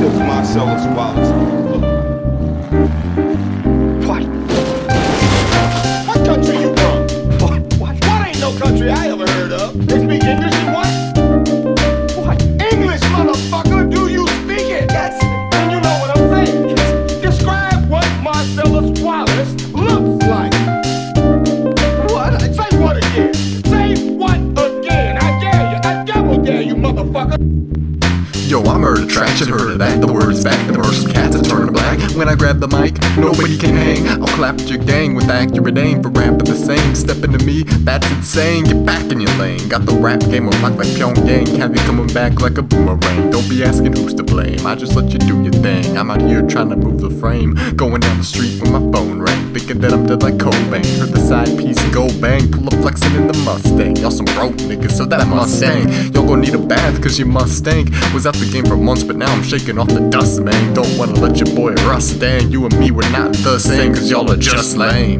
this Marcellus Wallace. What? What country you from? What ain't no country I ever heard of? They speak English and what? What? English, motherfucker, do you speak it? Yes. And you know what I'm saying. Yes. Describe what Marcellus Wallace looks like. What? Say what again? Say what again? I dare you. I double dare you, motherfucker. Yo, I'm heard attraction, heard of that. The word's back, the verse cats are turning black. When I grab the mic, nobody can hang. I'll clap at your gang with accurate aim for rapping the same. Step into me, that's insane. Get back in your lane. Got the rap game on lock like Pyongyang. Have you coming back like a boomerang. Don't be asking who's to blame. I just let you do your thing. I'm out here trying to move the frame. Going down the street with my phone rang. Thinking that I'm dead like Cobain. Heard the side piece go bang. Pull up flexing in the Mustang. Y'all some broke niggas, so that Mustang. Y'all gon' need a bath cause you must stink. Was out the game for months, but now I'm shaking off the dust, man. Don't wanna let your boy rust, dang. You and me, we're not the same, cause y'all are just lame.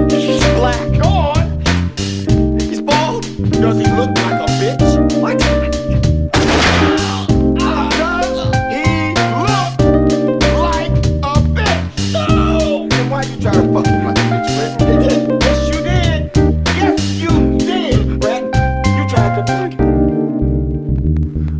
He's black. Go on. He's bald. Does he look like a bitch? What? Does he look like a bitch? No. Then why you trying to fuck him like a bitch, Brett? You did. Yes, you did. Yes, you did, Brett. You tried to fuck him.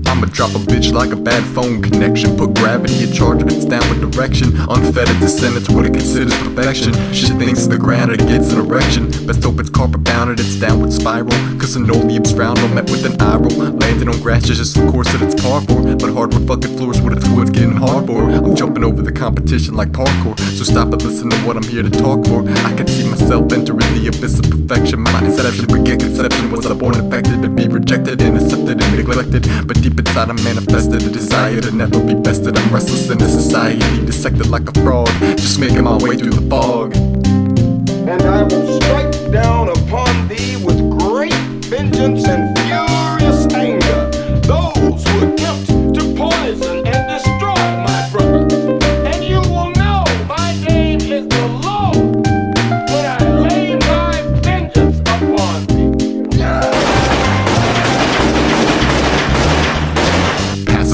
I'ma drop a bitch like a bad phone connection. Put gravity in charge of its downward direction. Unfettered descendants, what it considers perfection. Shit thinks the ground it gets an erection. Best hope it's carpet bounded, it's downward spiral. Cause linoleum's frowned on, met with an eye roll. Landing on grass is just the course that it's par for. But hardwood fucking floors what it's wood's getting hard for. I'm jumping over the competition like parkour. So stop and listen to what I'm here to talk for. I can see myself entering the abyss of perfection. My inception, forget conception. Was I born infected to be rejected, intercepted and neglected? But deep inside I manifested a desire to never be bested. I'm restless in a society, dissected like a frog, just making my way through the fog. And I will strike down upon thee with great vengeance and furious anger those who attempt to poison and destroy my brothers. And you will know my name is the Lord when I lay my vengeance upon thee.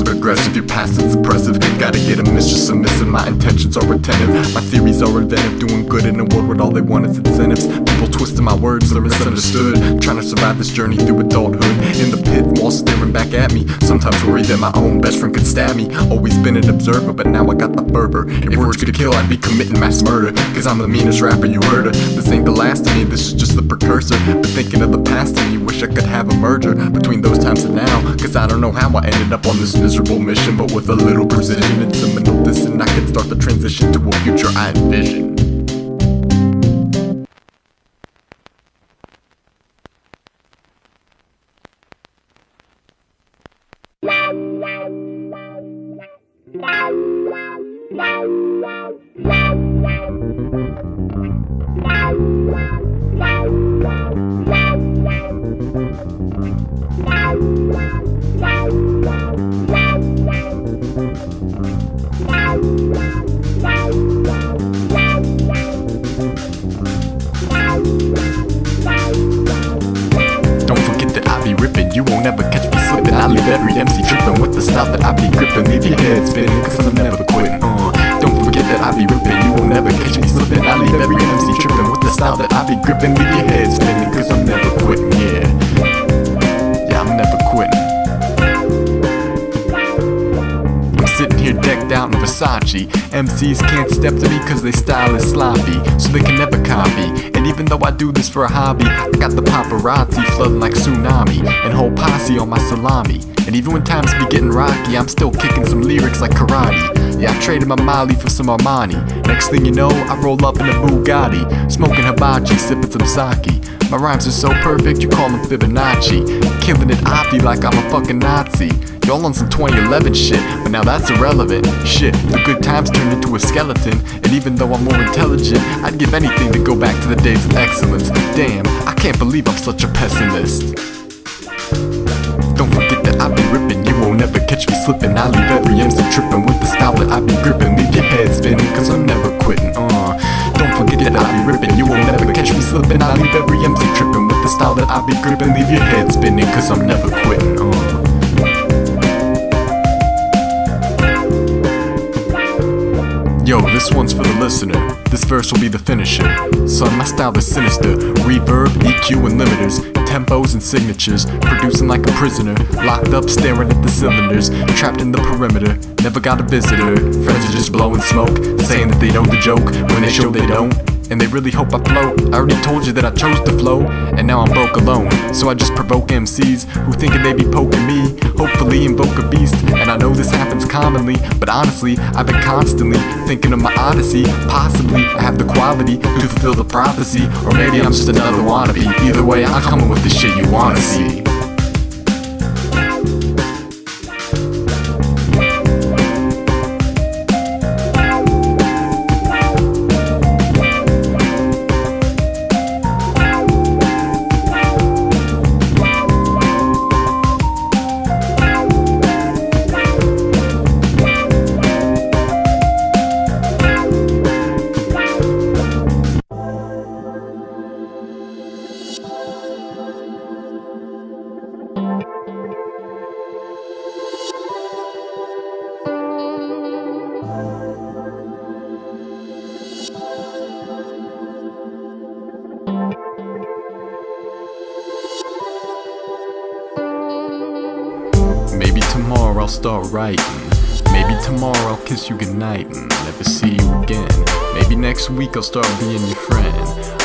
Aggressive, your passiv's impressive. Gotta get a mistress submissive. My intentions are attentive. My theories are inventive. Doing good in a world where all they want is incentives. People twisting my words, they're misunderstood. Trying to survive this journey through adulthood. In the pit, while staring back at me. Sometimes worried that my own best friend could stab me. Always been an observer, but now I got the fervor. If words could kill, I'd be committing mass murder. Cause I'm the meanest rapper you heard of. This ain't the last of me, this is just the precursor. But thinking of the past of me, wish I could have a merger between those times and now. Cause I don't know how I ended up on this miserable mission, but with a little precision and some mental distance, I can start the transition to a future I envision. You won't ever catch me slipping. I leave every MC tripping with the style that I be gripping. Leave your head spinning, cause I'm never quitting. Don't forget that I be ripping. You won't ever catch me slipping. I leave every MC tripping with the style that I be gripping. Leave your head spinning, cause I'm never quitting. Yeah, I'm never quitting. I'm sitting here decked out in Versace. MCs can't step to me cause they style is sloppy, so they can never copy. And even though I do this for a hobby, I got the paparazzi flooding like tsunami, and whole posse on my salami. And even when times be getting rocky, I'm still kicking some lyrics like karate. Yeah, I traded my Molly for some Armani. Next thing you know, I roll up in a Bugatti, smoking hibachi, sipping some sake. My rhymes are so perfect, you call them Fibonacci. Killing it obvi like I'm a fucking Nazi. Y'all on some 2011 shit, but now that's irrelevant. Shit, the good times turned into a skeleton. And even though I'm more intelligent, I'd give anything to go back to the days of excellence. Damn, I can't believe I'm such a pessimist. Don't forget that I be ripping, you won't ever catch me slipping. I leave every MC tripping with the style that I be gripping. Leave your head spinning, cause I'm never quitting. Don't forget that I be ripping, you won't ever catch me slipping. I leave every MC tripping with the style that I be gripping. Leave your head spinning, cause I'm never quitting. Yo, this one's for the listener. This verse will be the finisher. Son, my style is sinister. Reverb, EQ, and limiters, tempos and signatures, producing like a prisoner, locked up staring at the cylinders, trapped in the perimeter, never got a visitor. Friends are just blowing smoke, saying that they know the joke when they show they don't, and they really hope I float. I already told you that I chose to flow, and now I'm broke alone. So I just provoke MCs who thinking they be poking me, hopefully invoke a beast. And I know this happens commonly, but honestly, I've been constantly thinking of my odyssey. Possibly I have the quality to fulfill the prophecy, or maybe I'm just another wannabe. Either way, I'm coming with the shit you wanna see. Maybe tomorrow I'll start writing. Maybe tomorrow I'll kiss you goodnight and never see you again. Maybe next week I'll start being your friend.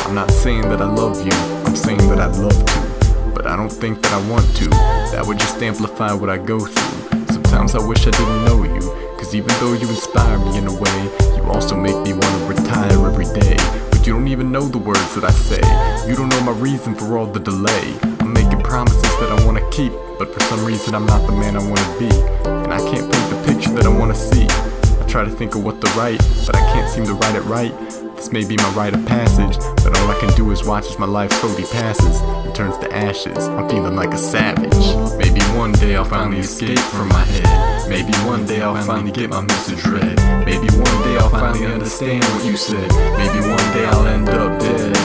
I'm not saying that I love you, I'm saying that I'd love to, but I don't think that I want to. That would just amplify what I go through. Sometimes I wish I didn't know you, cause even though you inspire me in a way, you also make me wanna retire every day. But you don't even know the words that I say. You don't know my reason for all the delay. I'm making promises that I wanna keep, but for some reason I'm not the man I wanna be, and I can't paint the picture that I wanna see. I try to think of what to write, but I can't seem to write it right. This may be my rite of passage, but all I can do is watch as my life slowly passes and turns to ashes. I'm feeling like a savage. Maybe one day I'll finally escape from my head. Maybe one day I'll finally get my message read. Maybe one day I'll finally understand what you said. Maybe one day I'll end up dead.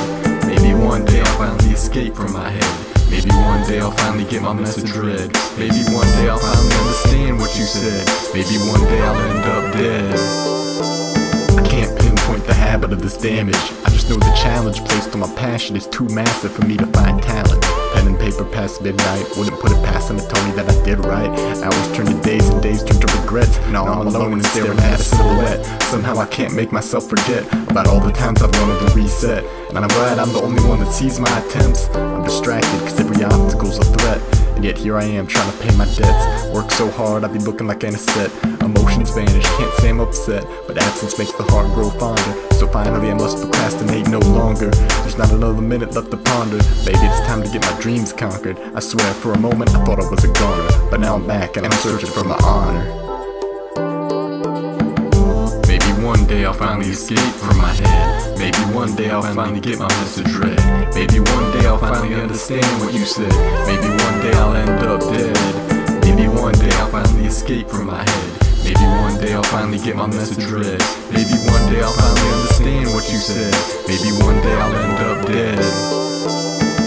Maybe one day I'll finally escape from my head. Maybe one day I'll finally get my message read. Maybe one day I'll finally understand what you said. Maybe one day I'll end up dead. I can't pinpoint the habit of this damage. I just know the challenge placed on my passion is too massive for me to find talent. Pen and paper past midnight, wouldn't put it past them to tell me that I did right. Hours turn to days and days turn to regrets. Now I'm alone and staring at a silhouette. Somehow I can't make myself forget about all the times I've wanted to reset. And I'm glad I'm the only one that sees my attempts. I'm distracted cause every obstacle's a threat, and yet here I am trying to pay my debts. Work so hard, I be looking like an asset. Emotions vanish, can't say I'm upset, but absence makes the heart grow fonder. So finally I must procrastinate no longer. There's not another minute left to ponder. Maybe it's time to get my dreams conquered. I swear for a moment I thought I was a goner, but now I'm back and I'm searching for my honor. Maybe one day I'll finally escape from my head. Maybe one day I'll finally get my message read. Maybe one day I'll finally understand what you said. Maybe one day I'll end up dead. Maybe one day I'll finally escape from my head. Maybe one day I'll finally get my message read. Maybe one day I'll finally understand what you said. Maybe one day I'll end up dead.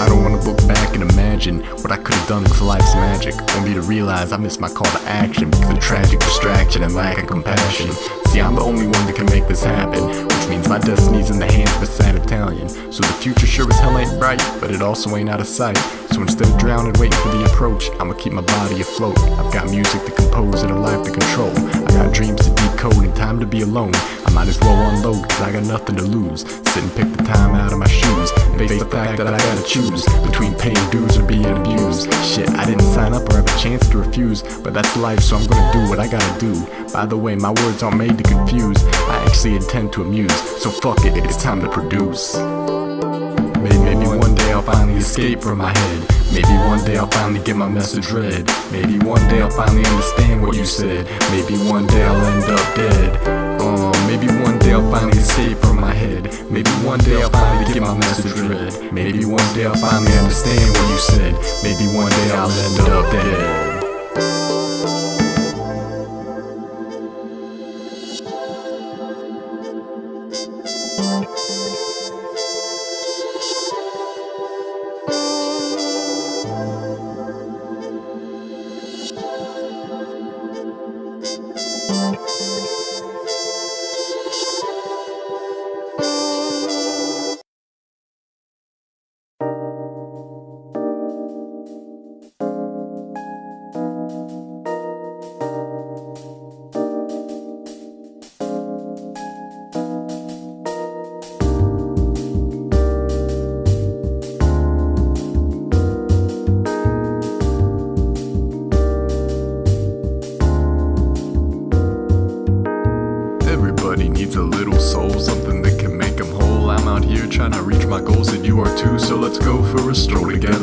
I don't wanna look back and imagine what I could've done with life's magic, only to realize I missed my call to action because of tragic distraction and lack of compassion. See, I'm the only one that can make this happen, which means my destiny's in the hands of a sad Italian. So the future sure as hell ain't bright, but it also ain't out of sight. So instead of drowning waiting for the approach, I'ma keep my body afloat. I've got music to compose and a life to control. I got dreams to decode and time to be alone. I might as well unload cause I got nothing to lose. Sit and pick the time out of my shoes and face the fact that I gotta choose between paying dues or being abused. Shit, I didn't sign up or have a chance to refuse, but that's life, so I'm gonna do what I gotta do. By the way, my words aren't made to confuse, I actually intend to amuse. So fuck it, it's time to produce. Maybe one day I'll finally escape from my head. Maybe one day I'll finally get my message read. Maybe one day I'll finally understand what you said. Maybe one day I'll end up dead. Maybe one day I'll finally escape from my head. Maybe one day I'll finally get my message read. Maybe one day I'll finally understand what you said. Maybe one day I'll end up dead.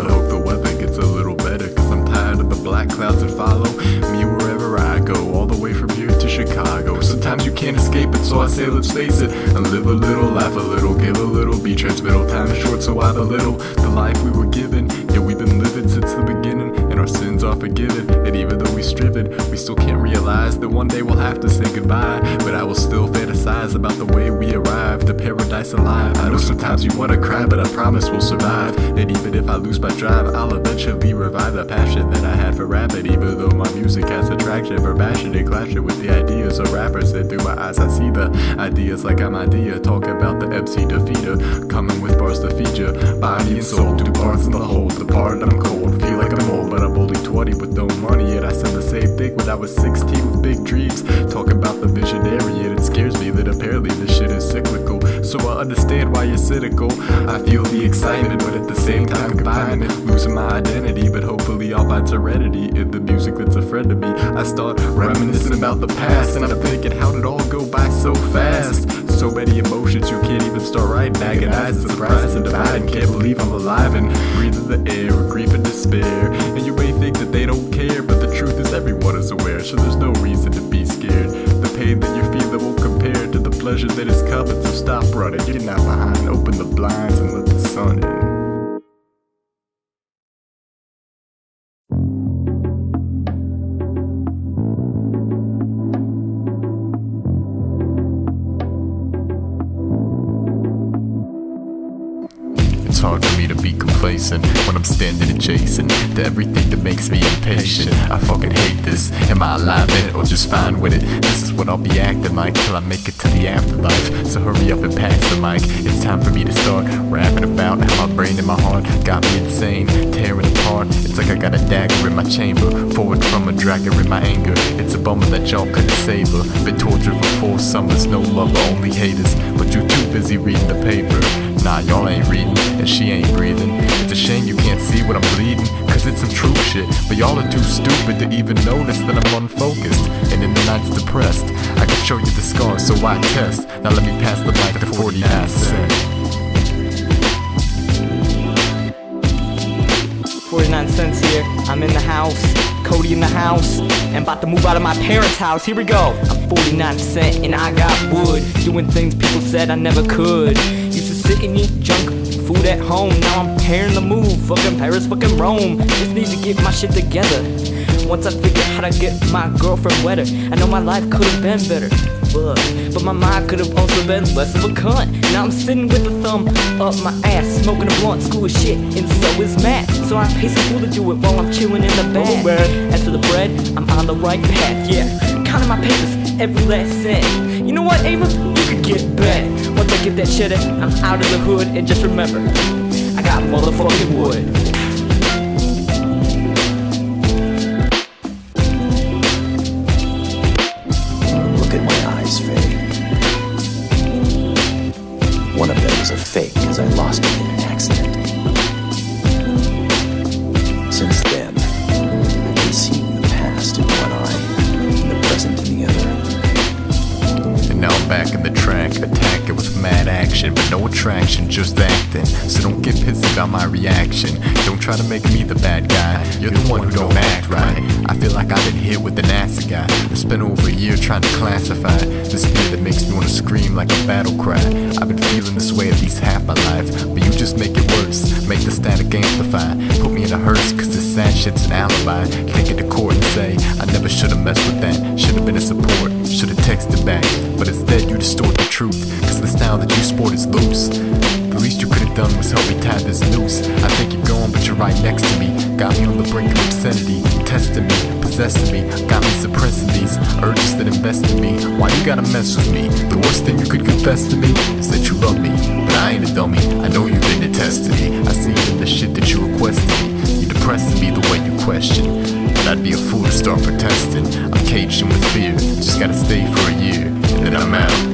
I hope the weather gets a little better, cause I'm tired of the black clouds that follow me wherever I go, all the way from here to Chicago. Sometimes you can't escape it, so I say let's face it, and live a little, laugh a little, give a little, be transmittal. Time is short, so why belittle the life we were given? Yeah, we've been living since the beginning, and our sins are forgiven. And even though we striven, we still can't realize that one day we'll have to say goodbye. But I will still fantasize about the way we arrived to paradise alive. I know sometimes you wanna cry, but I promise we'll survive. And even if I lose my drive, I'll eventually revive the passion that I had for rapping. Even though my music has attraction for passion and clashing with the ideas of rappers, and through my eyes I see the ideas like I'm idea. Talk about the MC defeater, coming with bars to feed ya, body and soul, two parts in the whole. The part I'm cold, feel like I'm old, but I'm only 20 with no money. Yet I said the same thing when I was 16 with big dreams. Talk about the visionary, and it scares me that apparently this shit is cyclical. So I understand why you're cynical. I feel the excitement, but at the same time confinement, losing my identity. But hopefully I'll find serenity in the music that's a friend of me. I start reminiscing about the past, and I'm thinking, how did all go by so fast? So many emotions you can't even start writing. Agonize, surprise, and divide, and can't believe I'm alive and breathing the air of grief and despair. And you may think that they don't care, but the truth is everyone is aware, so there's no reason to be scared. The pain that you're feeling won't compare to the pleasure that is coming, so stop running, get out behind, open the blinds and let the sun in. It's hard for me to be complacent when I'm standing adjacent to everything that makes me impatient. I fucking hate this. Am I alive in it or just fine with it? This is what I'll be acting like till I make it to the afterlife. So hurry up and pass the mic. It's time for me to start rapping about how my brain and my heart got me insane, tearing apart. It's like I got a dagger in my chamber, forward from a dagger in my anger. It's a bummer that y'all couldn't savor. Been tortured for 4 summers, no lover, only haters. But you too busy reading the paper. Nah, y'all ain't reading, and she ain't breathing. It's a shame you can't see what I'm bleeding, cause it's some true shit. But y'all are too stupid to even notice that I'm unfocused, and in the nights depressed. I can show you the scars, so I test. Now let me pass the mic to 49 cents. 49 cents here, I'm in the house, Cody in the house, and about to move out of my parents' house. Here we go. I'm 49 cent and I got wood, doing things people said I never could. Used to sit and eat junk food at home, now I'm preparing the move. Fucking Paris, fucking Rome, just need to get my shit together. Once I figure how to get my girlfriend wetter, I know my life could've been better, but my mind could've also been less of a cunt. Now I'm sitting with a thumb up my ass, smoking a blunt, school is shit, and so is math. So I pay some fool to do it while I'm chilling in the bed. As for the bread, I'm on the right path, yeah. Counting my papers, every last cent. You know what, Ava? You could get bet. Once I get that cheddar, I'm out of the hood, and just remember, I got motherfucking wood. One of them is a fake, cause I lost it in an accident. Since then, I've been seeing the past in one eye, and the present in the other. And now I'm back in the track, attacking with mad action, but no attraction, just acting. So don't get pissed about my reaction. Don't try to make me the bad guy. You're the one who don't act right. I feel like I've been hit with an acid guy. I spent over a year trying to classify this fear that makes me want to scream like a battle cry. I've been feeling this way at least half my life, but you just make it worse. Make the static amplify. Put me in a hearse, cause this sad shit's an alibi. Take it to court and say I never should've messed with that. Should've been a support, should've texted back. But instead you distort the truth, cause the style that you sport is loose. The least you could've done was help me tie this noose. I think you're gone, but you're right next to me. Got me on the brink of obscenity, testing me, possessing me. Got me suppressing these urges that invest in me. Why you gotta mess with me? The worst thing you could confess to me is that you love me, but I ain't a dummy. I know you didn't attest to me. I see it in the shit that you requested me. You depressing me the way you question, but I'd be a fool to start protesting. I'm caged in with fear, just gotta stay for a year, and then I'm out.